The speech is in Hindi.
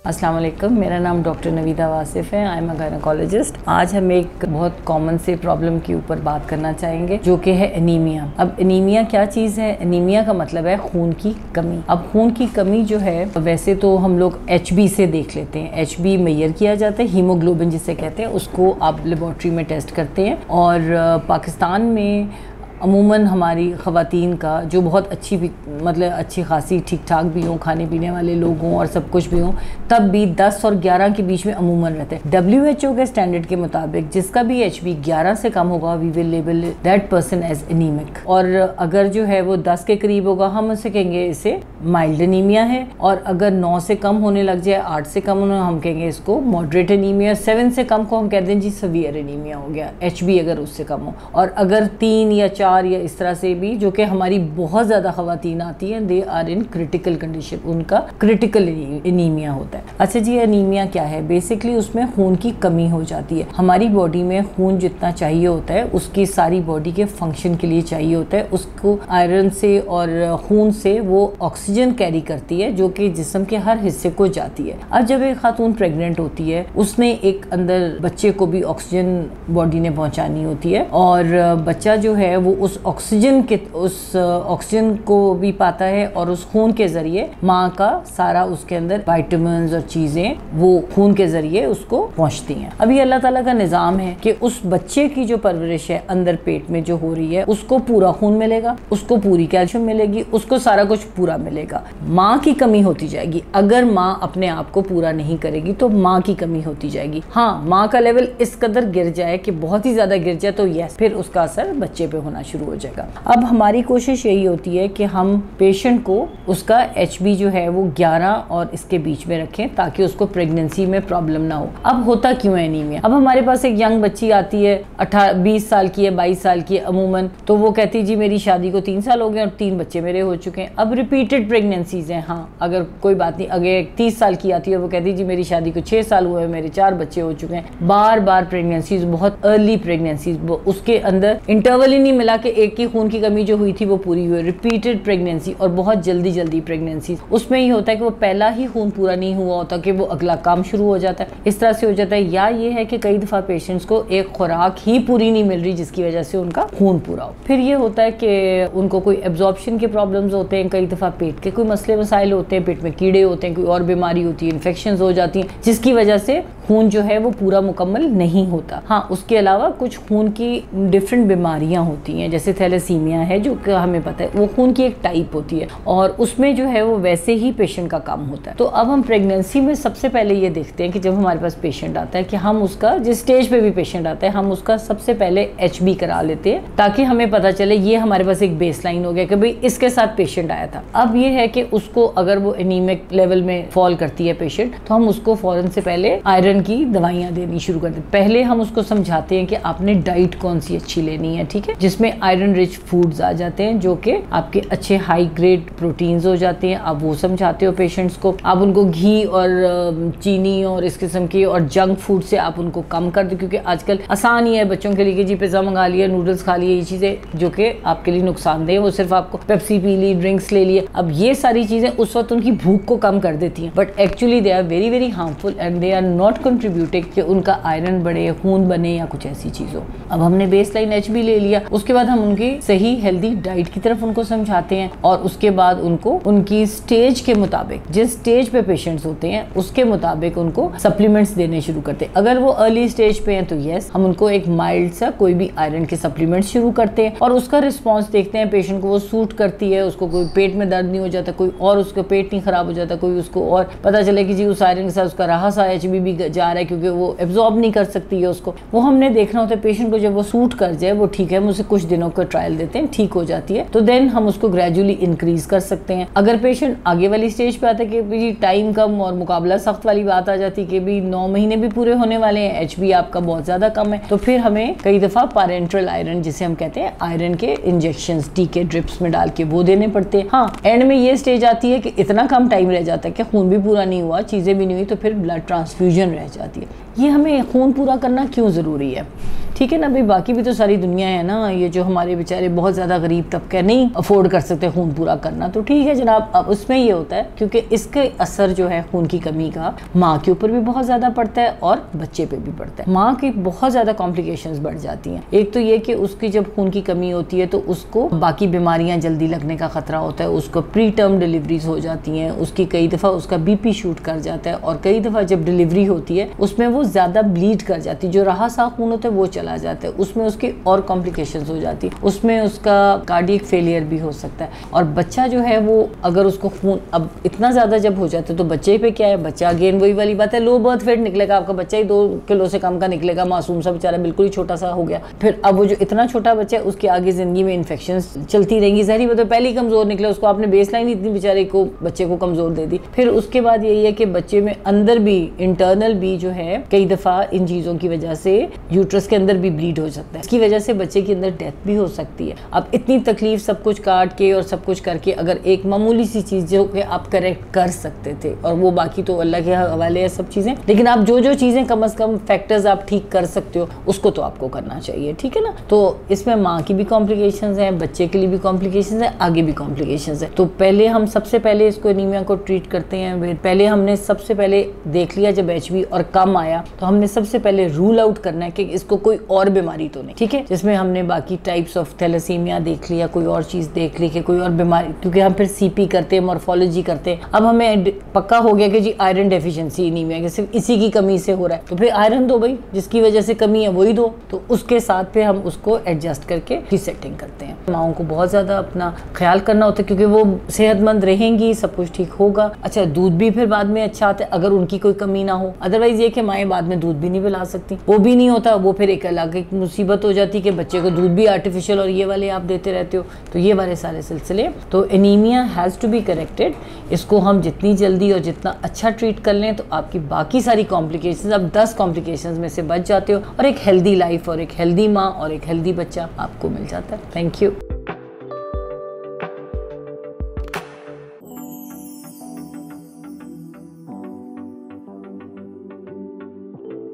अस्सलाम वालेकुम, मेरा नाम डॉक्टर नवीदा वासिफ है। I am a gynaecologist. आज हम एक बहुत कॉमन से प्रॉब्लम के ऊपर बात करना चाहेंगे जो कि है एनीमिया। अब एनीमिया क्या चीज़ है? एनीमिया का मतलब है खून की कमी। अब खून की कमी जो है वैसे तो हम लोग HB से देख लेते हैं। HB मेजर किया जाता है, हीमोग्लोबिन जिसे कहते हैं, उसको आप लेबॉर्ट्री में टेस्ट करते हैं। और पाकिस्तान में अमूमन हमारी ख़वातीन का जो बहुत अच्छी खासी ठीक ठाक भी हों, खाने पीने वाले लोग हों और सब कुछ भी हों, तब भी 10 और 11 के बीच में अमूमन रहते हैं। WHO के स्टैंडर्ड के मुताबिक जिसका भी HB 11 से कम होगा we will label that person as anaemic. और अगर जो है वो 10 के करीब होगा हम उसे कहेंगे इसे माइल्ड एनीमिया है। और अगर 9 से कम होने लग जाए, 8 से कम होने, हम कहेंगे इसको मॉडरेट एनीमिया। 7 से कम को हम कहते हैं जी सवियर एनीमिया हो गया, HB अगर उससे कम हो। और अगर 3 या 4 या इस तरह से भी, जो कि हमारी बहुत ज़्यादा ख़वातीन आती हैं, they are in critical condition, उनका क्रिटिकल एनीमिया होता है। अच्छा जी, एनीमिया क्या है? बेसिकली उसमें खून की कमी हो जाती है। हमारी बॉडी में खून जितना चाहिए होता है उसकी सारी बॉडी के फंक्शन के लिए चाहिए होता है। उसको आयरन से और खून से वो ऑक्सीजन कैरी करती है जो कि जिस्म के हर हिस्से को जाती है। अब जब एक खातून प्रेग्नेंट होती है उसने एक अंदर बच्चे को भी ऑक्सीजन बॉडी ने पहुंचानी होती है और बच्चा जो है वो उस ऑक्सीजन को भी पाता है और उस खून के जरिए माँ का सारा उसके अंदर विटामिन्स और चीजें वो खून के जरिए उसको पहुंचती हैं। अभी अल्लाह ताला का निजाम है कि उस बच्चे की जो परवरिश है अंदर पेट में जो हो रही है उसको पूरा खून मिलेगा, उसको पूरी कैल्शियम मिलेगी, उसको सारा कुछ पूरा मिलेगा। माँ की कमी होती जाएगी। अगर माँ अपने आप को पूरा नहीं करेगी तो माँ की कमी होती जाएगी। हाँ, माँ का लेवल इस कदर गिर जाए कि बहुत ही ज्यादा गिर जाए तो यस, फिर उसका असर बच्चे पे होना शुरू हो जाएगा। अब हमारी कोशिश यही होती है कि हम पेशेंट को उसका HB जो है वो 11 और इसके बीच में रखें ताकि उसको प्रेगनेंसी में प्रॉब्लम ना हो। अब होता क्यों है एनीमिया? अब हमारे पास एक यंग बच्ची आती है, 20 साल की है, 22 साल की है अमूमन, तो वो कहती है जी मेरी शादी को 3 साल हो गए और 3 बच्चे मेरे हो चुके हैं। अब रिपीटेड प्रेगनेंसीज हैं। हाँ, अगर कोई बात नहीं, अगर 30 साल की आती है वो कहती है जी मेरी शादी को 6 साल हुए, मेरे 4 बच्चे हो चुके हैं। बार बार प्रेगनेंसीज, बहुत अर्ली प्रेगनेंसीज, उसके अंदर इंटरवल ही नहीं मिला कि एक की खून की कमी जो हुई थी वो पूरी हुई। रिपीटेड प्रेगनेंसी और बहुत जल्दी प्रेगनेंसी, उसमें ही होता है कि वो पहला ही खून पूरा नहीं हुआ होता कि वो अगला काम शुरू हो जाता है। इस तरह से हो जाता है। या ये है कि कई दफा पेशेंट्स को एक खुराक ही पूरी नहीं मिल रही जिसकी वजह से उनका खून पूरा हो। फिर ये होता है कि उनको कोई एब्जॉर्प्शन के प्रॉब्लम्स होते हैं, कई दफा पेट के कोई मसले मसाइल होते हैं, पेट में कीड़े होते हैं, कोई और बीमारी होती है, इन्फेक्शन हो जाती हैं जिसकी वजह से खून जो है वो पूरा मुकम्मल नहीं होता। हाँ, उसके अलावा कुछ खून की डिफरेंट बीमारियां होती हैं, जैसे थैलेसीमिया है जो कि हमें पता है वो खून की एक टाइप होती है और उसमें जो है वो वैसे ही पेशेंट का काम होता है। तो अब हम प्रेगनेंसी में सबसे पहले ये देखते हैं कि जब हमारे पास पेशेंट आता है कि हम उसका, जिस स्टेज पे भी पेशेंट आता है, हम उसका सबसे पहले HB करा लेते हैं ताकि हमें पता चले, ये हमारे पास एक बेसलाइन हो गया कि भाई इसके साथ पेशेंट आया था। अब ये है कि उसको अगर वो एनीमिक लेवल में फॉल करती है पेशेंट तो हम उसको फौरन से पहले आयरन की दवाइयां देनी शुरू कर देते। पहले हम उसको समझाते हैं कि आपने डाइट कौन सी अच्छी लेनी है, ठीक है, जिसमें आयरन रिच फूड्स आ जाते हैं जो कि आपके अच्छे हाई ग्रेड प्रोटीन्स हो जाते हैं। आप वो समझाते हो पेशेंट्स को। आप उनको घी और चीनी और इस किस्म की और जंक फूड से आप उनको कम कर दो, क्योंकि आजकल आसान ही है बच्चों के लिए कि जी पिज्जा मंगा लिया, नूडल्स खा लिए, ये चीजें जो कि आपके लिए नुकसानदेह, वो सिर्फ आपको पेप्सी पी ली, ड्रिंक्स ले लिए। अब ये सारी चीजें उस वक्त उनकी भूख को कम कर देती हैं, but actually they are very very harmful and they are not contributing कि उनका आयरन बढ़े, खून बने या कुछ ऐसी चीज हो। अब हमने बेसलाइन HB ले लिया, उसके बाद हम उनकी सही हेल्दी डाइट की तरफ उनको समझाते हैं और उसके बाद उनको उनकी स्टेज के मुताबिक, जिस स्टेज पे पेशेंट्स होते हैं उसके मुताबिक उनको सप्लीमेंट्स देने शुरू करते हैं। अगर वो अर्ली स्टेज पे हैं तो यस, हम उनको एक माइल्ड सा कोई भी आयरन के सप्लीमेंट्स शुरू करते हैं और उसका रिस्पॉन्स देखते हैं, पेशेंट को वो सूट करती है, उसको कोई पेट में दर्द नहीं हो जाता, कोई और उसका पेट नहीं खराब हो जाता, कोई उसको और पता चले कि जी उस आयरन के साथ उसका रहा सा HB भी जा रहा है क्योंकि वो एब्जॉर्ब नहीं कर सकती है उसको। वो हमने देखना होता है पेशेंट को, जब वो सूट कर जाए वो ठीक है, हम उसे कुछ दिनों का ट्रायल देते हैं, ठीक हो जाती है तो देन हम उसको ग्रेजुअली इंक्रीज कर सकते हैं। अगर पेशेंट आगे वाली स्टेज पे आता है कि भी टाइम कम और मुकाबला सख्त वाली बात आ जाती है कि भी 9 महीने भी पूरे होने वाले हैं, HB आपका बहुत ज्यादा कम है, तो फिर हमें कई दफा पैरेंटरल आयरन जिसे हम कहते हैं आयरन के इंजेक्शंस टीके ड्रिप्स में डाल के वो देने पड़ते हैं। हाँ, एंड में ये स्टेज आती है कि इतना कम टाइम रह जाता है कि खून भी पूरा नहीं हुआ, चीजें भी नहीं हुई, तो फिर ब्लड ट्रांसफ्यूजन रह रह जाती है। ये हमें खून पूरा करना क्यों ज़रूरी है? ठीक है ना भाई, बाकी भी तो सारी दुनिया है ना, ये जो हमारे बेचारे बहुत ज़्यादा गरीब तबके नहीं अफोर्ड कर सकते खून पूरा करना, तो ठीक है जनाब। अब उसमें ये होता है क्योंकि इसके असर जो है खून की कमी का माँ के ऊपर भी बहुत ज़्यादा पड़ता है और बच्चे पे भी पड़ता है। माँ की बहुत ज़्यादा कॉम्प्लिकेशंस बढ़ जाती हैं। एक तो ये कि उसकी जब खून की कमी होती है तो उसको बाकी बीमारियाँ जल्दी लगने का खतरा होता है, उसको प्री टर्म डिलीवरीज हो जाती हैं, उसकी कई दफ़ा उसका BP शूट कर जाता है, और कई दफ़ा जब डिलीवरी होती है उसमें वो ज़्यादा ब्लीड कर जाती है, जो रहा सा खून होता है वो चला जाता है, उसमें उसकी और कॉम्प्लिकेशंस हो जाती है, उसमें उसका कार्डियक फेलियर भी हो सकता है। और बच्चा जो है वो अगर उसको खून अब इतना ज़्यादा जब हो जाता है तो बच्चे पे क्या है, बच्चा अगेन वही वाली बात है, लो बर्थ वेट निकलेगा, आपका बच्चा ही 2 किलो से कम का निकलेगा, मासूम सा बेचारा बिल्कुल ही छोटा सा हो गया। फिर अब वो जो इतना छोटा बच्चा है उसके आगे ज़िंदगी में इन्फेक्शंस चलती रहेंगी, ज़ाहिर बात है पहले ही कमज़ोर निकले, उसको आपने बेसलाइन इतनी बेचारे को बच्चे को कमज़ोर दे दी। फिर उसके बाद यही है कि बच्चे में अंदर भी इंटरनल भी जो है कई दफ़ा इन चीज़ों की वजह से यूट्रस के अंदर भी ब्लीड हो सकता है, इसकी वजह से बच्चे के अंदर डेथ भी हो सकती है। अब इतनी तकलीफ सब कुछ काट के और सब कुछ करके अगर एक मामूली सी चीज़ जो कि आप करेक्ट कर सकते थे, और वो बाकी तो अल्लाह के हवाले है सब चीज़ें, लेकिन आप जो चीज़ें कम अज़ कम फैक्टर्स आप ठीक कर सकते हो उसको तो आपको करना चाहिए, ठीक है ना। तो इसमें माँ की भी कॉम्प्लिकेशंस हैं, बच्चे के लिए भी कॉम्प्लिकेशंस हैं, आगे भी कॉम्प्लिकेशंस हैं। तो पहले हम सबसे पहले इसको एनीमिया को ट्रीट करते हैं। पहले हमने सबसे पहले देख लिया जब HB और कम आया तो हमने सबसे पहले रूल आउट करना है कि इसको कोई और बीमारी तो नहीं, ठीक है, जिसमें हमने बाकी टाइप्स ऑफ थैलेसीमिया देख लिया, कोई और चीज़ देख ली कि कोई और बीमारी, क्योंकि हम फिर CP करते हैं, मॉर्फोलॉजी करते हैं। अब हमें पक्का हो गया कि जी आयरन डेफिशिएंसी एनीमिया के सिर्फ इसी की कमी से हो रहा है, तो फिर आयरन दो भाई, जिसकी वजह से कमी है वही दो। तो उसके साथ फिर हम उसको एडजस्ट करके रीसेटिंग करते हैं। माओं को बहुत ज़्यादा अपना ख्याल करना होता है क्योंकि वो सेहतमंद रहेंगी, सब कुछ ठीक होगा। अच्छा, दूध भी फिर बाद में अच्छा आता है अगर उनकी कोई कमी ना हो, अदरवाइज ये कि माएँ बाद में दूध भी नहीं पिला सकती, वो भी नहीं होता, वो फिर एक अलग एक मुसीबत हो जाती है कि बच्चे को दूध भी आर्टिफिशियल और ये वाले आप देते रहते हो, तो ये वाले सारे सिलसिले। तो anaemia has to be corrected. इसको हम जितनी जल्दी और जितना अच्छा ट्रीट कर लें तो आपकी बाकी सारी कॉम्प्लिकेशंस, अब 10 कॉम्प्लिकेशंस में से बच जाते हो और एक हेल्दी लाइफ और एक हेल्दी माँ और एक हेल्दी बच्चा आपको मिल जाता है। Thank you.